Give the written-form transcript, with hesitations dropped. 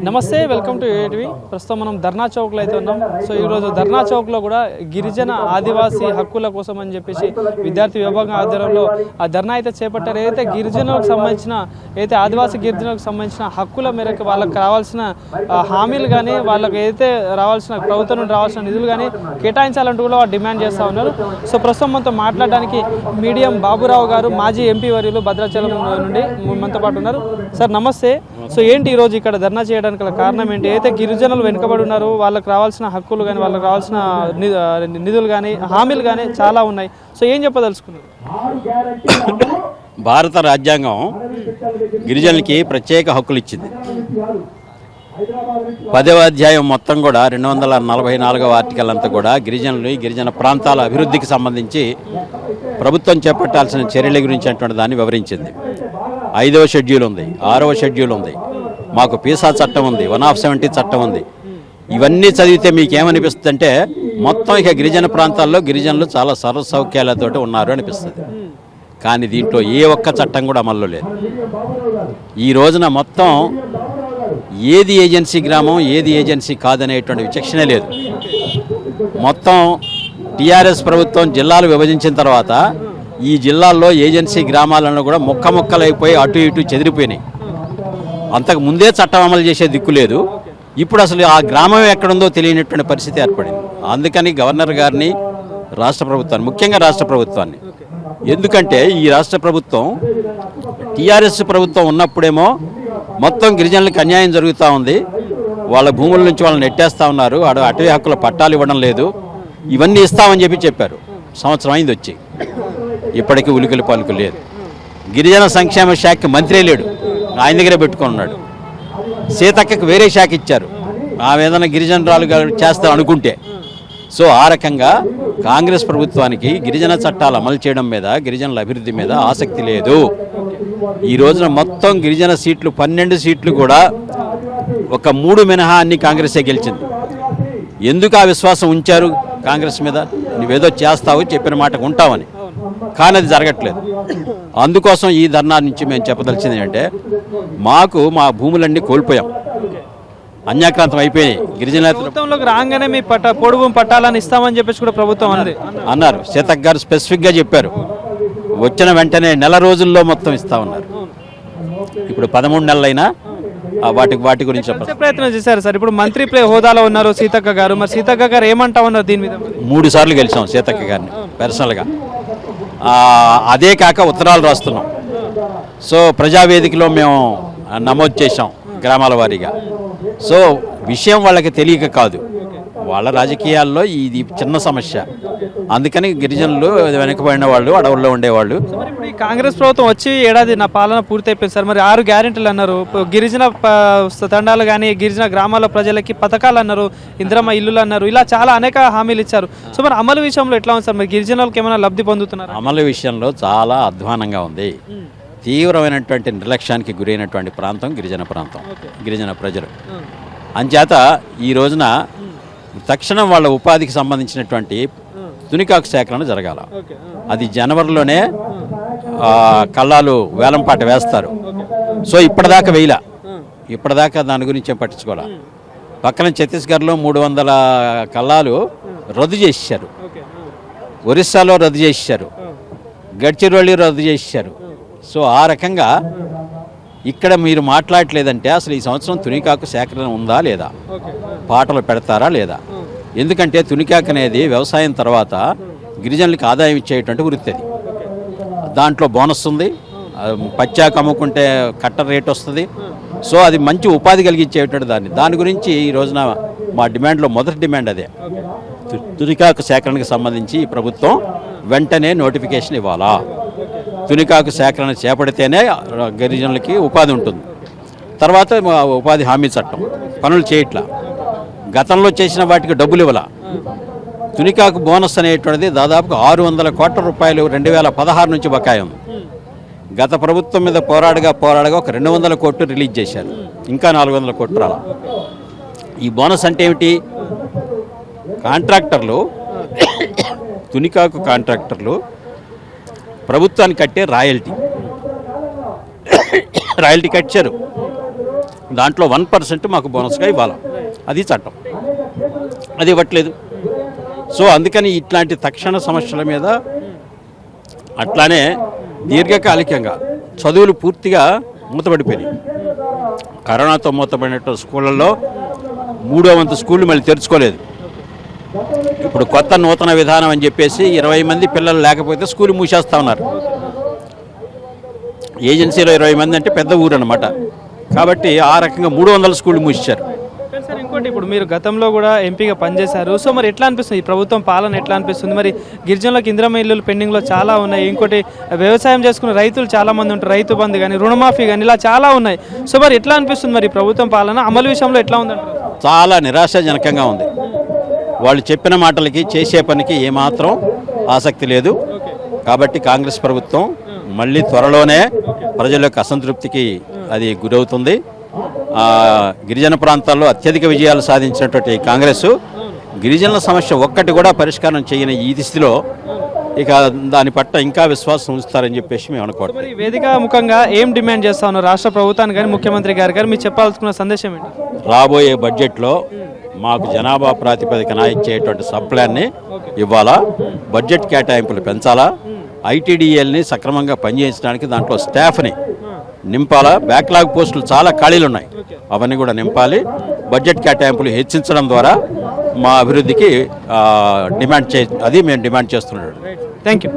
నమస్తే, welcome to ATV. ప్రస్తుతం మనం ధర్నా చౌక్లో అయితే ఉన్నాం. సో ఈరోజు ధర్నా చౌక్లో కూడా గిరిజన ఆదివాసీ హక్కుల కోసం అని చెప్పేసి విద్యార్థి విభాగం ఆధ్వర్యంలో ఆ ధర్నా అయితే చేపట్టారు. ఏదైతే గిరిజనులకు సంబంధించిన ఆదివాసీ గిరిజనులకు సంబంధించిన హక్కుల మేరకు వాళ్ళకి రావాల్సిన హామీలు కానీ వాళ్ళకి ఏదైతే రావాల్సిన ప్రభుత్వం నుండి రావాల్సిన నిధులు కానీ కేటాయించాలంటూ కూడా డిమాండ్ చేస్తూ ఉన్నారు. సో ప్రస్తుతం మనతో మాట్లాడడానికి మీడియం బాబురావు గారు, మాజీ ఎంపీ వర్యులు భద్రాచలం నుండి మనతో పాటు ఉన్నారు. సార్ నమస్తే. సో ఏంటి ఈరోజు ఇక్కడ ధర్నా చేయడానికి కారణం ఏంటి? అయితే గిరిజనులు వెనుకబడి ఉన్నారు, వాళ్ళకి రావాల్సిన హక్కులు కానీ వాళ్ళకి రావాల్సిన నిధులు కానీ హామీలు కానీ చాలా ఉన్నాయి. సో ఏం చెప్పదలుచుకున్నారు? భారత రాజ్యాంగం గిరిజనులకి ప్రత్యేక హక్కులు ఇచ్చింది. 10వ అధ్యాయం మొత్తం కూడా 244వ ఆర్టికల్ అంతా కూడా గిరిజన ప్రాంతాల అభివృద్ధికి సంబంధించి ప్రభుత్వం చేపట్టాల్సిన చర్యల గురించి అటువంటి దాన్ని వివరించింది. 5వ షెడ్యూల్ ఉంది, 6వ షెడ్యూల్ ఉంది, మాకు పీసా చట్టం ఉంది, 1/70 చట్టం ఉంది. ఇవన్నీ చదివితే మీకేమనిపిస్తుంది అంటే మొత్తం ఇక గిరిజన ప్రాంతాల్లో గిరిజనులు చాలా సర్వ సౌఖ్యాలతో ఉన్నారు అనిపిస్తుంది. కానీ దీంట్లో ఏ ఒక్క చట్టం కూడా అమల్లో లేదు. ఈ రోజున మొత్తం ఏది ఏజెన్సీ గ్రామం, ఏది ఏజెన్సీ కాదనేటువంటి విచక్షణే లేదు. మొత్తం టీఆర్ఎస్ ప్రభుత్వం జిల్లాలు విభజించిన తర్వాత ఈ జిల్లాల్లో ఏజెన్సీ గ్రామాలను కూడా ముక్కలైపోయి అటు ఇటు చెదిరిపోయినాయి. అంతకు ముందే చట్టం అమలు చేసే దిక్కు లేదు. ఇప్పుడు అసలు ఆ గ్రామం ఎక్కడుందో తెలియనటువంటి పరిస్థితి ఏర్పడింది. అందుకని గవర్నర్ గారిని, రాష్ట్ర ప్రభుత్వాన్ని, ముఖ్యంగా రాష్ట్ర ప్రభుత్వాన్ని, ఎందుకంటే ఈ రాష్ట్ర ప్రభుత్వం టీఆర్ఎస్ ప్రభుత్వం ఉన్నప్పుడేమో మొత్తం గిరిజనులకు అన్యాయం జరుగుతూ ఉంది, వాళ్ళ భూముల నుంచి వాళ్ళని నెట్టేస్తూ ఉన్నారు, అటవీ హక్కుల పట్టాలు ఇవ్వడం లేదు, ఇవన్నీ ఇస్తామని చెప్పారు. సంవత్సరం అయింది వచ్చి, ఇప్పటికీ ఉలికలు పలుకు లేదు. గిరిజన సంక్షేమ శాఖకి మంత్రే లేడు, ఆయన దగ్గరే పెట్టుకొని ఉన్నాడు. సీతక్కకి వేరే శాఖ ఇచ్చారు, ఆమె ఏదైనా గిరిజనరాలు చేస్తాం అనుకుంటే. సో ఆ రకంగా కాంగ్రెస్ ప్రభుత్వానికి గిరిజన చట్టాలు అమలు చేయడం మీద, గిరిజనుల అభివృద్ధి మీద ఆసక్తి లేదు. ఈ రోజున మొత్తం గిరిజన సీట్లు 12 సీట్లు కూడా ఒక 3 మినహా అన్ని కాంగ్రెసే గెలిచింది. ఎందుకు ఆ విశ్వాసం ఉంచారు కాంగ్రెస్ మీద? నువ్వేదో చేస్తావు, చెప్పిన మాటకు ఉంటావని. కానీ అది జరగట్లేదు. అందుకోసం ఈ ధర్నా నుంచి మేము చెప్పదలిచింది అంటే, మాకు మా భూములన్నీ కోల్పోయాం, అన్యాక్రాంతం అయిపోయినాయి. గిరిజనలోకి రాగానే మీ పొడుగు పట్టాలని ఇస్తామని చెప్పేసి కూడా ప్రభుత్వం అన్నారు. సీతక్ గారు స్పెసిఫిక్గా చెప్పారు, వచ్చిన వెంటనే నెల రోజుల్లో మొత్తం ఇస్తా ఉన్నారు. ఇప్పుడు 13 నెలలైనా వాటి గురించి ప్రయత్నం చేశారు సార్. ఇప్పుడు మంత్రి హోదాలో ఉన్నారు సీతక్క గారు. మరి సీతక్క గారు ఏమంటా ఉన్నారు దీని మీద? 3 సార్లు గెలిచాం సీతక్క గారిని పర్సనల్గా. అదే కాక ఉత్తరాలు రాస్తున్నాం. సో ప్రజావేదికలో మేము నమోదు చేసాం గ్రామాల వారీగా. సో విషయం వాళ్ళకి తెలియక కాదు, వాళ్ళ రాజకీయాల్లో ఇది చిన్న సమస్య. అందుకని గిరిజనులు వెనకబడిన వాళ్ళు, అడవుల్లో ఉండేవాళ్ళు. ఇప్పుడు ఈ కాంగ్రెస్ ప్రభుత్వం వచ్చి ఏడాది నా పాలన పూర్తి అయిపోయింది సార్. మరి 6 గ్యారెంటీలు అన్నారు, గిరిజన తండాలు కానీ గిరిజన గ్రామాల ప్రజలకి పథకాలు అన్నారు, ఇందిరమ్మ ఇల్లులు అన్నారు, ఇలా చాలా అనేక హామీలు ఇచ్చారు. సో మరి అమలు విషయంలో ఎట్లా ఉంది సార్? మరి గిరిజనులకు ఏమైనా లబ్ధి పొందుతున్నారు? అమలు విషయంలో చాలా అధ్వానంగా ఉంది. తీవ్రమైనటువంటి నిర్లక్ష్యానికి గురైనటువంటి ప్రాంతం గిరిజన ప్రాంతం, గిరిజన ప్రజలు. అంచేత ఈ రోజున తక్షణం వాళ్ళ ఉపాధికి సంబంధించినటువంటి తునికాకు సేకరణ జరగాల. అది జనవరిలోనే కళ్ళాలు వేలంపాట వేస్తారు. సో ఇప్పటిదాకా దాని గురించి పట్టించుకోవాలి. పక్కన ఛత్తీస్గఢ్లో 300 కళ్ళాలు రద్దు చేసేసారు, ఒరిస్సాలో రద్దు చేసేసారు, గడ్చిరోలి రద్దు చేసేసారు. సో ఆ రకంగా ఇక్కడ మీరు మాట్లాడలేదంటే అసలు ఈ సంవత్సరం తునికాకు సేకరణ ఉందా లేదా, పాటలు పెడతారా లేదా? ఎందుకంటే తునికాకు అనేది వ్యవసాయం తర్వాత గిరిజనులకు ఆదాయం ఇచ్చేటువంటి వృత్తి. అది దాంట్లో బోనస్ ఉంది, పచ్చాకు అమ్ముకుంటే కట్టర్ రేట్ వస్తుంది. సో అది మంచి ఉపాధి కలిగించేటువంటి దాని గురించి ఈ రోజున మా డిమాండ్లో మొదటి డిమాండ్ అదే. తునికాకు సేకరణకు సంబంధించి ఈ ప్రభుత్వం వెంటనే నోటిఫికేషన్ ఇవ్వాలా. తునికాకు సేకరణ చేపడితేనే గిరిజనులకి ఉపాధి ఉంటుంది. తర్వాత ఉపాధి హామీ చట్టం పనులు చేయట్లా, గతంలో చేసిన వాటికి డబ్బులు ఇవ్వాల. తునికాకు బోనస్ అనేటువంటిది దాదాపుగా 600 కోట్ల రూపాయలు 2016 నుంచి బకాయి ఉంది. గత ప్రభుత్వం మీద పోరాడగా ఒక 200 కోట్లు రిలీజ్ చేశారు, ఇంకా 400 కోట్లు రాల. ఈ బోనస్ అంటే ఏమిటి? కాంట్రాక్టర్లు, తునికాకు కాంట్రాక్టర్లు ప్రభుత్వానికి కట్టే రాయల్టీ కట్టారు. దాంట్లో 1% మాకు బోనస్గా ఇవ్వాలి. అది చట్టం, అది ఇవ్వట్లేదు. సో అందుకని ఇట్లాంటి తక్షణ సమస్యల మీద అట్లానే దీర్ఘకాలికంగా చదువులు పూర్తిగా మూతపడిపోయినాయి. కరోనాతో మూతపడినట్టు స్కూళ్ళల్లో 3వ వంతు స్కూళ్ళు మళ్ళీ తెరుచుకోలేదు. ఇప్పుడు కొత్త నూతన విధానం అని చెప్పేసి 20 మంది పిల్లలు లేకపోతే స్కూల్ మూసేస్తూ ఉన్నారు. ఏజెన్సీలో 20 మంది అంటే పెద్ద ఊరు అన్నమాట. కాబట్టి ఆ రకంగా 300 స్కూళ్ళు మూసేశారు. సార్ ఇంకోటి, ఇప్పుడు మీరు గతంలో కూడా ఎంపీగా పనిచేశారు. సో మరి ఎట్లా అనిపిస్తుంది ఈ ప్రభుత్వం పాలన, ఎట్లా అనిపిస్తుంది? మరి గిరిజనులకు ఇందిరమ్మ ఇల్లులు పెండింగ్లో చాలా ఉన్నాయి. ఇంకోటి వ్యవసాయం చేసుకునే రైతులు చాలా మంది ఉంటారు, రైతు బంధు కానీ రుణమాఫీ కానీ ఇలా చాలా ఉన్నాయి. సో మరి ఎట్లా అనిపిస్తుంది మరి ప్రభుత్వం పాలన అమలు విషయంలో ఎట్లా ఉందంటారు? చాలా నిరాశాజనకంగా ఉంది. వాళ్ళు చెప్పిన మాటలకి చేసే పనికి ఏమాత్రం ఆసక్తి లేదు. కాబట్టి కాంగ్రెస్ ప్రభుత్వం మళ్ళీ త్వరలోనే ప్రజల యొక్క అసంతృప్తికి అది గురవుతుంది. గిరిజన ప్రాంతాల్లో అత్యధిక విజయాలు సాధించినటువంటి కాంగ్రెస్ గిరిజనుల సమస్య ఒక్కటి కూడా పరిష్కారం చేయని ఈ దిశలో ఇక దాని పట్ల ఇంకా విశ్వాసం ఉంచుతారని చెప్పేసి మేము అనుకోవడం. మరి వేదిక ముఖంగా ఏం డిమాండ్ చేస్తా ఉన్నారు రాష్ట్ర ప్రభుత్వానికి కానీ ముఖ్యమంత్రి గారు కానీ మీరు చెప్పాల్సిన సందేశం ఏంటి? రాబోయే బడ్జెట్లో మాకు జనాభా ప్రాతిపదికన ఇచ్చేటువంటి సబ్ ప్లాన్ని ఇవ్వాలా, బడ్జెట్ కేటాయింపులు పెంచాలా, ఐటీడీఎల్ని సక్రమంగా పనిచేయించడానికి దాంట్లో స్టాఫ్ని నింపాలా, బ్యాక్లాగ్ పోస్టులు చాలా ఖాళీలు ఉన్నాయి, అవన్నీ కూడా నింపాలి. బడ్జెట్ కేటాయింపులు హెచ్చించడం ద్వారా మా అభివృద్ధికి అది మేము డిమాండ్ చేస్తున్నాం. Thank you.